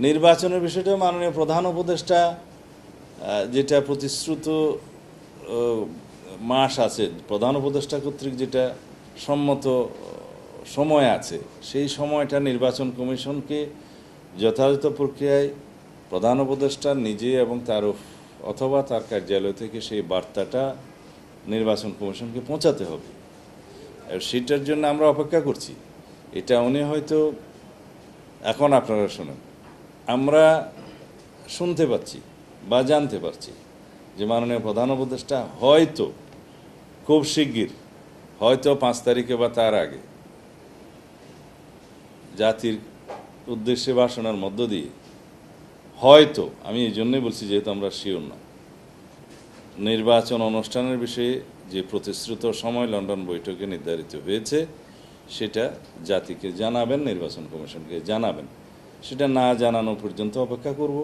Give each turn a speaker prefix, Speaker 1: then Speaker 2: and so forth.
Speaker 1: নির্বাচনের বিষয়টা মাননীয় প্রধান উপদেষ্টা যেটা প্রতিশ্রুত মাস আছে, প্রধান উপদেষ্টা কর্তৃক যেটা সম্মত সময় আছে, সেই সময়টা নির্বাচন কমিশনকে যথাযথ প্রক্রিয়ায় প্রধান উপদেষ্টা নিজে এবং তার অথবা তার কার্যালয় থেকে সেই বার্তাটা নির্বাচন কমিশনকে পৌঁছাতে হবে। আর সেটার জন্য আমরা অপেক্ষা করছি। এটা উনি হয়তো এখন আপনারা শুনেন, আমরা শুনতে পাচ্ছি বা জানতে পারছি যে মাননীয় প্রধান উপদেষ্টা হয়তো খুব শিগগির, হয়তো 5 তারিখে বা তার আগে জাতির উদ্দেশ্যে ভাষণের মধ্য দিয়ে হয়তো, আমি এই জন্যই বলছি যেহেতু আমরা শিওর না, নির্বাচন অনুষ্ঠানের বিষয়ে যে প্রতিশ্রুত সময় লন্ডন বৈঠকে নির্ধারিত হয়েছে সেটা জাতিকে জানাবেন, নির্বাচন কমিশনকে জানাবেন। সেটা না জানানো পর্যন্ত অপেক্ষা করব।